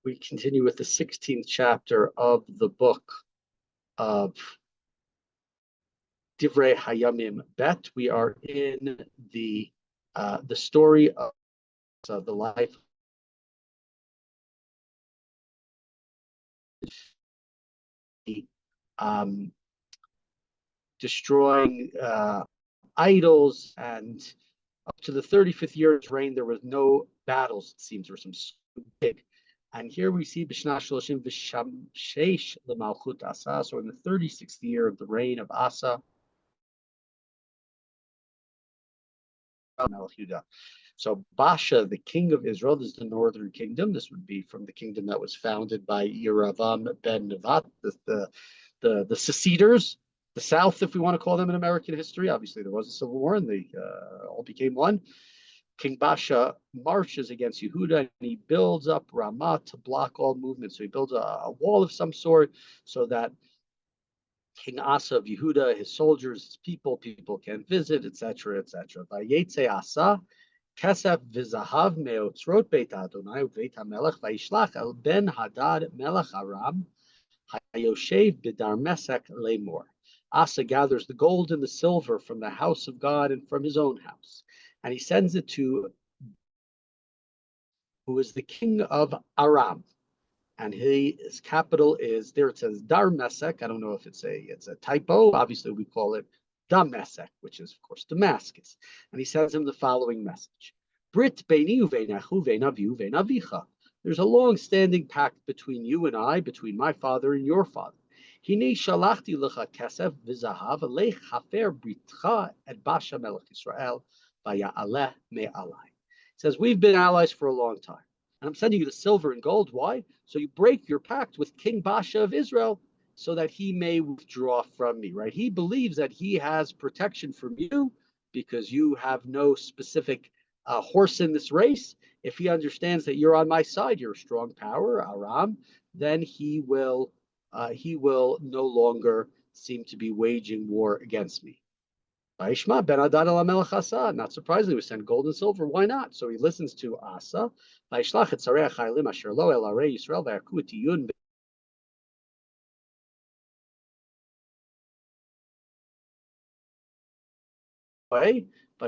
We continue with the 16th chapter of the book of Divrei Haymim Bet. We are in the story of the life destroying idols, and up to the 35th year of his reign, there was no battles. It seems there were some big. And here we see B'shna Shloshim V'Sheish L'Malchut Asa. So in the 36th year of the reign of Asa, so Basha, the king of Israel, this is the northern kingdom. This would be from the kingdom that was founded by Yeravam ben Nevat, the seceders, the South, if we want to call them in American history. Obviously, there was a civil war, and they all became one. King Basha marches against Yehuda, and he builds up Ramah to block all movement. So he builds a wall of some sort so that King Asa of Yehuda, his soldiers, his people can visit, etc., etc. Vayetze Asa, Kesef v'zahav me'otzrot Beit Adonai u'Beit HaMelech vayishlach el ben Hadad melech Aram hayoshev b'dar Mesek lemor. Asa gathers the gold and the silver from the house of God and from his own house, and he sends it to who is the king of Aram. And his capital is, there it says Dar Mesek. I don't know if it's a typo. Obviously, we call it Damasek, which is, of course, Damascus. And he sends him the following message. Brit beini uveinachu veinaviu veinavicha. There's a long-standing pact between you and I, between my father and your father. Hine shalachti lecha kesef v'zahav alech hafer britcha et Basha melech Yisrael vaya'aleh me'alai. It says, we've been allies for a long time. And I'm sending you the silver and gold. Why? So you break your pact with King Basha of Israel so that he may withdraw from me, right? He believes that he has protection from you because you have no specific horse in this race. If he understands that you're on my side, you're a strong power, Aram, then he will no longer seem to be waging war against me. Not surprisingly, we send gold and silver. Why not? So he listens to Asa. But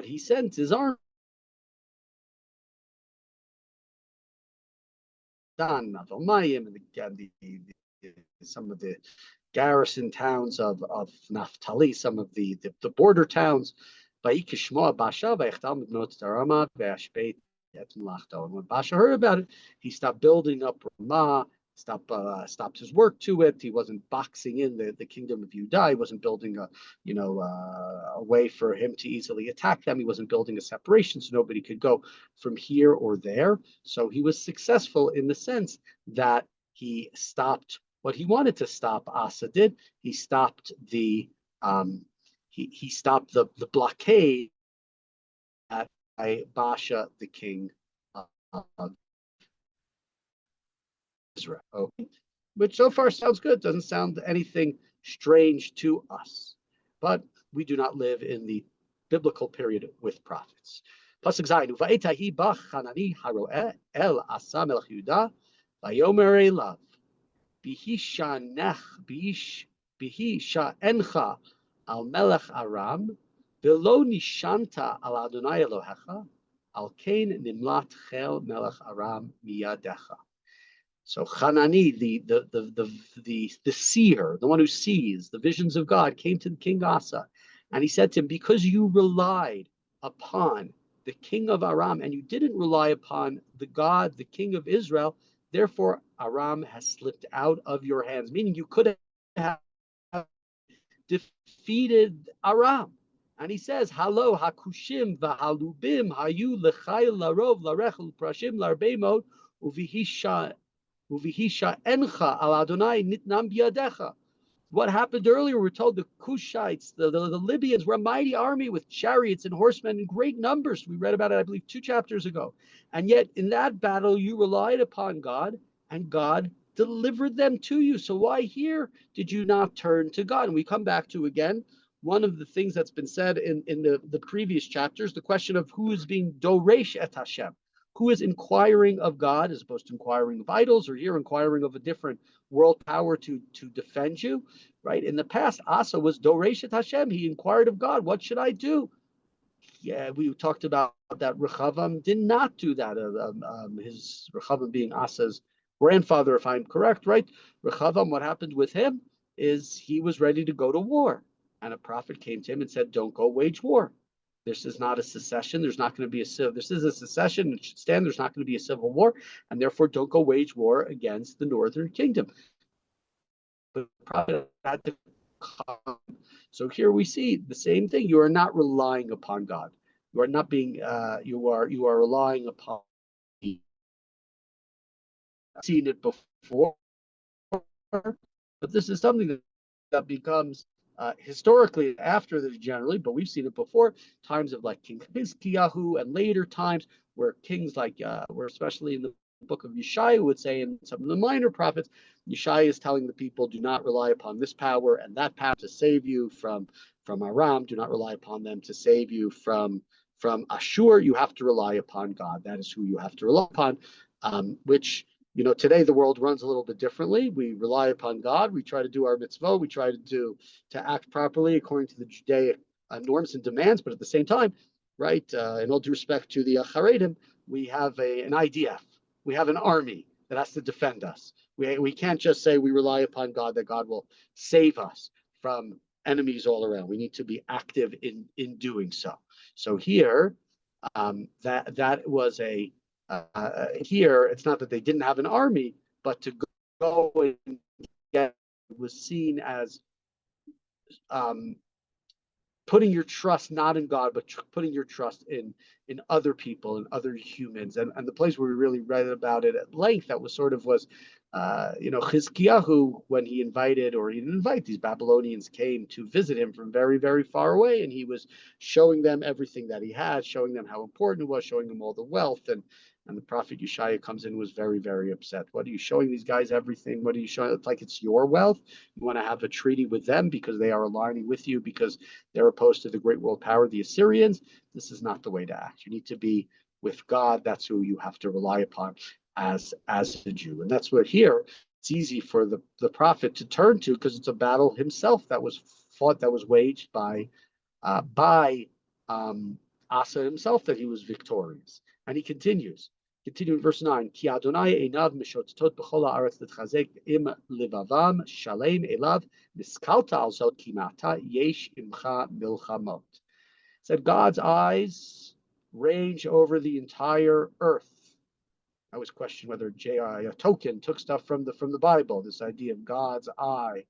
he sent his army. And some of the garrison towns of Naphtali, some of the border towns. And when Basha heard about it, he stopped building up Ramah, stopped his work to it. He wasn't boxing in the kingdom of Judah. He wasn't building a way for him to easily attack them. He wasn't building a separation so nobody could go from here or there. So he was successful in the sense that he stopped what he wanted to stop. Asa did. He stopped the blockade by Basha, the king of Israel. Okay. Which so far sounds good. Doesn't sound anything strange to us. But we do not live in the biblical period with prophets. Pasuk Zayin, Va'etahi bach Hanani haroeh el Asa melech Yehuda vayomer elav bihisha encha al melech Aram velo nishanta al Adonai Elohecha al kain nimlat chel melech Aram miyadecha. So Hanani, the seer, the one who sees the visions of God, came to King Asa, and he said to him, because you relied upon the king of Aram and you didn't rely upon the God, the king of Israel, therefore Aram has slipped out of your hands, meaning you could have defeated Aram. And he says, Halo hakushim v'halubim hayu l'chayil larov larechel prashim larbeimot uvihisha encha al Adonai nitnam biyadecha. What happened earlier, we're told the Cushites, the Libyans were a mighty army with chariots and horsemen in great numbers. We read about it, I believe, 2 chapters ago. And yet in that battle, you relied upon God, and God delivered them to you. So why here did you not turn to God? And we come back to, again, one of the things that's been said in the previous chapters, the question of who is being Doresh et Hashem. who is inquiring of God as opposed to inquiring of idols, or here inquiring of a different world power to defend you, right? In the past, Asa was Doreshet Hashem. He inquired of God, what should I do? Yeah, we talked about that. Rechavam did not do that. His Rechavam being Asa's grandfather, if I'm correct, right? Rechavam, what happened with him is he was ready to go to war, and a prophet came to him and said, "Don't go wage war. This is not a secession. There's not going to be a civil. This is a secession. It should stand. There's not going to be a civil war, and therefore don't go wage war against the northern kingdom." But the prophet had to come. So here we see the same thing. You are not relying upon God. You are not being. You are relying upon. Seen it before, but this is something that becomes historically after this generally, but we've seen it before, times of like King Hizkiyahu and later times where kings like, where especially in the book of Yeshaya would say, in some of the minor prophets, Yeshaya is telling the people, do not rely upon this power and that power to save you from Aram. Do not rely upon them to save you from Ashur. You have to rely upon God. That is who you have to rely upon, which today the world runs a little bit differently. We rely upon God. We try to do our mitzvah. We try to act properly according to the Judaic norms and demands. But at the same time, right, in all due respect to the Haredim, we have an IDF. We have an army that has to defend us. We can't just say we rely upon God, that God will save us from enemies all around. We need to be active in doing so. So here, that was a here, it's not that they didn't have an army, but to go and get was seen as putting your trust not in God, but putting your trust in other people and other humans. And the place where we really read about it at length, that was Chizkiyahu, when he invited, or he didn't invite, these Babylonians came to visit him from very, very far away, and he was showing them everything that he had, showing them how important it was, showing them all the wealth. And the prophet Yeshaya comes in and was very, very upset. What are you showing these guys everything? What are you showing? It's like it's your wealth. You want to have a treaty with them because they are aligning with you, because they're opposed to the great world power, the Assyrians. This is not the way to act. You need to be with God. That's who you have to rely upon as a Jew. And that's what here, it's easy for the prophet to turn to, because it's a battle himself that was fought, that was waged by Asa himself, that he was victorious. And he continues. Continue in verse 9. Ki Adonai einav mishotetot b'chol haaretz l'tchazek im levavam shalem elav niskalta al zot ki ma'ata yesh imcha milchamot. Said God's eyes range over the entire earth. I always question whether Tolkien took stuff from the Bible. This idea of God's eye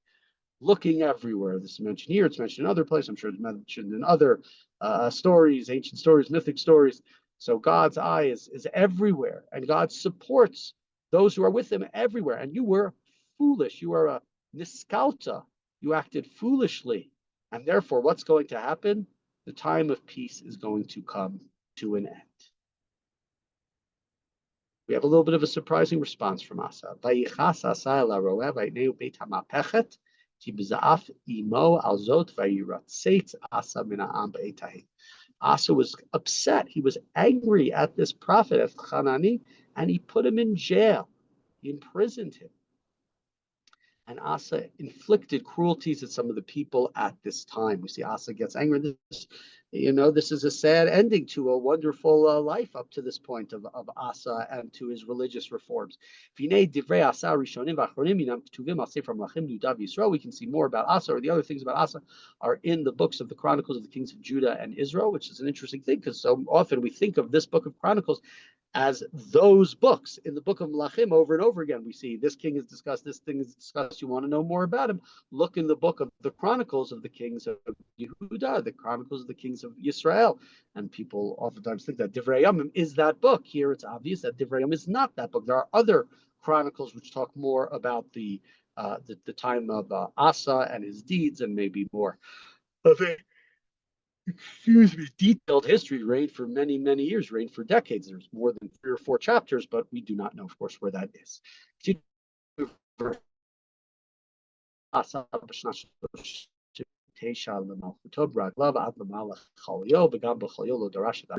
looking everywhere. This is mentioned here. It's mentioned in other places. I'm sure it's mentioned in other stories, ancient stories, mythic stories. So God's eye is everywhere, and God supports those who are with him everywhere. And you were foolish. You are a niskalta. You acted foolishly. And therefore, what's going to happen? The time of peace is going to come to an end. We have a little bit of a surprising response from Asa. Vayichas Asa el haroeh vayineu beit hamapechet ki b'za'af imo al zot vayiratzeit Asa min ha'am b'etahim. Asa was upset. He was angry at this prophet, at Hanani, and he put him in jail. He imprisoned him. And Asa inflicted cruelties at some of the people at this time. We see Asa gets angry. This is a sad ending to a wonderful life up to this point of Asa and to his religious reforms. We can see more about Asa, or the other things about Asa are in the books of the Chronicles of the Kings of Judah and Israel, which is an interesting thing, because so often we think of this book of Chronicles as those books. In the book of Melachim, over and over again, we see this king is discussed, this thing is discussed. You want to know more about him? Look in the book of the Chronicles of the Kings of Yehuda, the Chronicles of the Kings of Yisrael. And people oftentimes think that Divrei Haymim is that book. Here it's obvious that Divrei Haymim is not that book. There are other chronicles which talk more about the time of Asa and his deeds, and maybe more of a detailed history, reigned for many, many years, reigned for decades. There's more than 3 or 4 chapters, but we do not know, of course, where that is.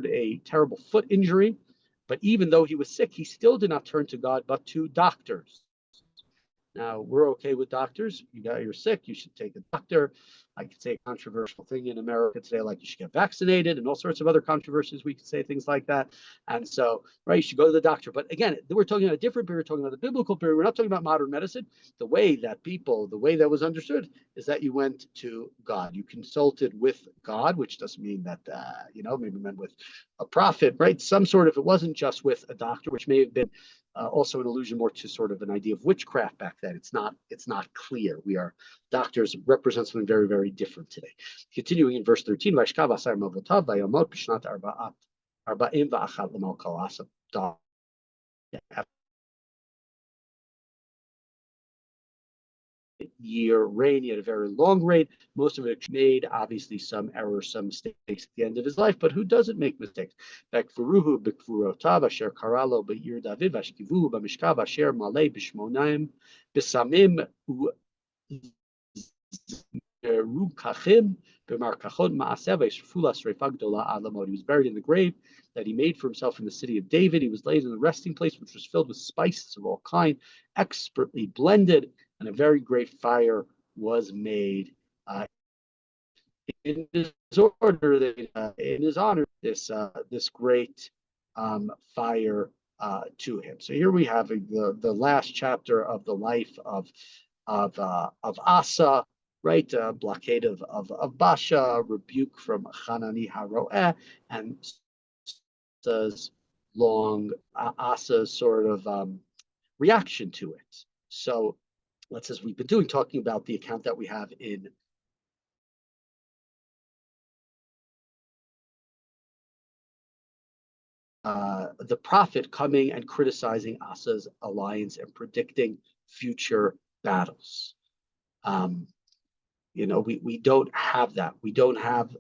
A terrible foot injury, But even though he was sick, he still did not turn to God, but to doctors. Now, we're okay with doctors. You're sick, you should take a doctor. I could say a controversial thing in America today, like you should get vaccinated and all sorts of other controversies. We could say things like that. And so, right, you should go to the doctor. But again, we're talking about a different period. We're talking about the biblical period. We're not talking about modern medicine. The way that was understood is that you went to God. You consulted with God, which doesn't mean that, maybe meant with a prophet, right? Some sort of, it wasn't just with a doctor, which may have been also an allusion more to sort of an idea of witchcraft back then. It's not clear. Doctors represent something very, very different today. Continuing in verse 13, year reign. He had a very long reign. Most of it made obviously some errors, some mistakes at the end of his life. But who doesn't make mistakes? Bekfuruhu bekfurotav asher karalo be'ir David vashkivuhu b'mishkav asher malei b'shmonaim b'samim rukachim b'markachot ma'asev v'shfulas reifa gdola alamot. He was buried in the grave that he made for himself in the city of David. He was laid in the resting place, which was filled with spices of all kind, expertly blended, and a very great fire was made in his order, in his honor, this great fire to him. So here we have the last chapter of the life of Asa, right? Blockade of Basha, rebuke from Hanani Haroeh, and Asa's sort of reaction to it. So let's, as we've been talking about the account that we have in the prophet coming and criticizing Asa's alliance and predicting future battles. We don't have that. We don't have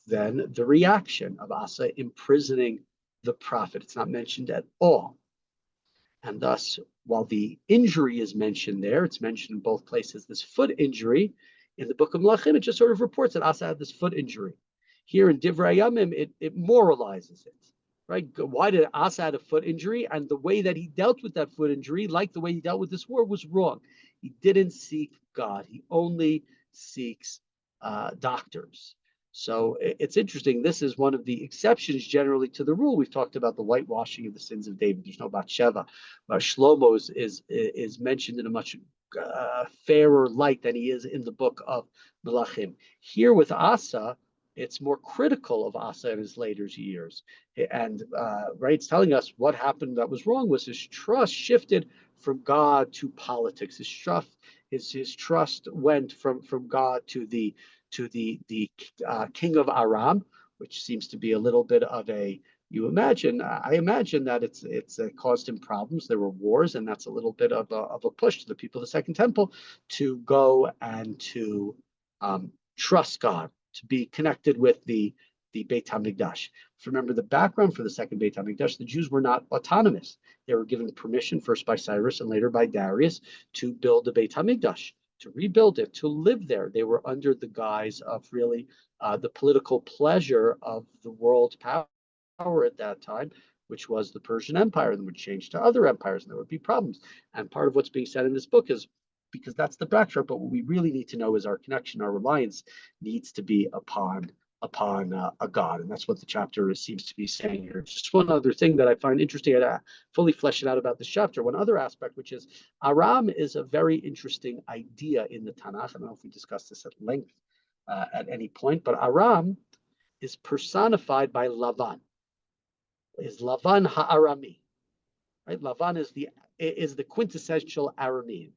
then the reaction of Asa imprisoning the prophet. It's not mentioned at all. And thus, while the injury is mentioned there, it's mentioned in both places, this foot injury in the book of Melachim, it just sort of reports that Asa had this foot injury. Here in Divrei Haymim, it moralizes it, right? Why did Asa have a foot injury? And the way that he dealt with that foot injury, like the way he dealt with this war, was wrong. He didn't seek God. He only seeks doctors. So it's interesting. This is one of the exceptions generally to the rule. We've talked about the whitewashing of the sins of David. There's no Bathsheba. Shlomo is mentioned in a much fairer light than he is in the book of Melachim. Here with Asa, it's more critical of Asa in his later years. And right, it's telling us what happened that was wrong was his trust shifted from God to politics. His trust went from God to the king of Aram, which seems to be a little bit of I imagine that it's caused him problems. There were wars, and that's a little bit of a push to the people of the Second Temple to go and to trust God, to be connected with the Beit HaMikdash. Remember the background for the second Beit HaMikdash, the Jews were not autonomous. They were given permission first by Cyrus and later by Darius to build the Beit HaMikdash, to rebuild it, to live there. They were under the guise of really the political pleasure of the world power at that time, which was the Persian Empire, and would change to other empires, and there would be problems. And part of what's being said in this book is, because that's the backdrop, but what we really need to know is our connection, our reliance needs to be upon a God, and that's what the chapter seems to be saying here. Just one other thing that I find interesting, I fully flesh it out about this chapter. One other aspect, which is Aram is a very interesting idea in the Tanakh. I don't know if we discussed this at length at any point, but Aram is personified by Lavan. Is Lavan Ha'arami, right? Lavan is the quintessential Aramean,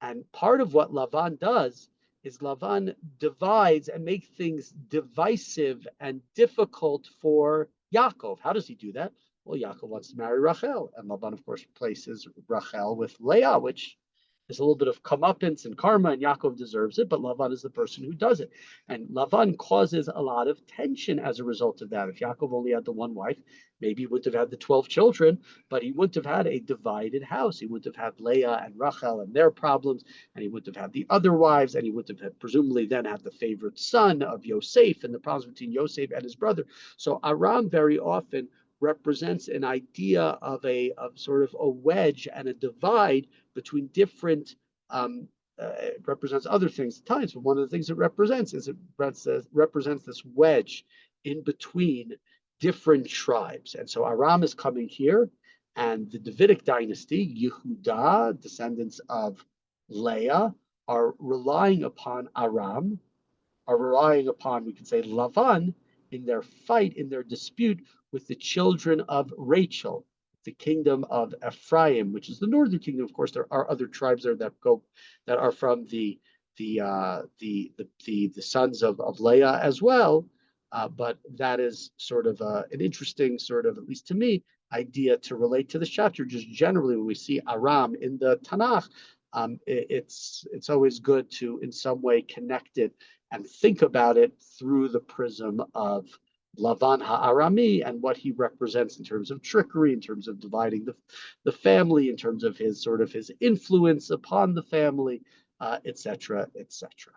and part of what Lavan does is Lavan divides and makes things divisive and difficult for Yaakov. How does he do that? Well, Yaakov wants to marry Rachel, and Lavan, of course, replaces Rachel with Leah, which is a little bit of comeuppance and karma, and Yaakov deserves it, but Lavan is the person who does it. And Lavan causes a lot of tension as a result of that. If Yaakov only had the one wife, maybe he wouldn't have had the 12 children, but he wouldn't have had a divided house. He wouldn't have had Leah and Rachel and their problems, and he wouldn't have had the other wives, and he wouldn't have presumably then had the favorite son of Yosef and the problems between Yosef and his brother. So Aram very often represents an idea of sort of a wedge and a divide between different. It represents other things at times, but one of the things it represents is it represents this wedge in between different tribes. And so Aram is coming here, and the Davidic dynasty, Yehuda, descendants of Leah, are relying upon Aram, are relying upon, we could say, Lavan in their fight, in their dispute with the children of Rachel, the kingdom of Ephraim, which is the northern kingdom. Of course, there are other tribes there that are from the sons of Leah as well. But that is sort of an interesting sort of, at least to me, idea to relate to this chapter. Just generally, when we see Aram in the Tanakh, it's always good to in some way connect it and think about it through the prism of Lavan Ha'arami and what he represents in terms of trickery, in terms of dividing the family, in terms of his sort of his influence upon the family, etc., etc.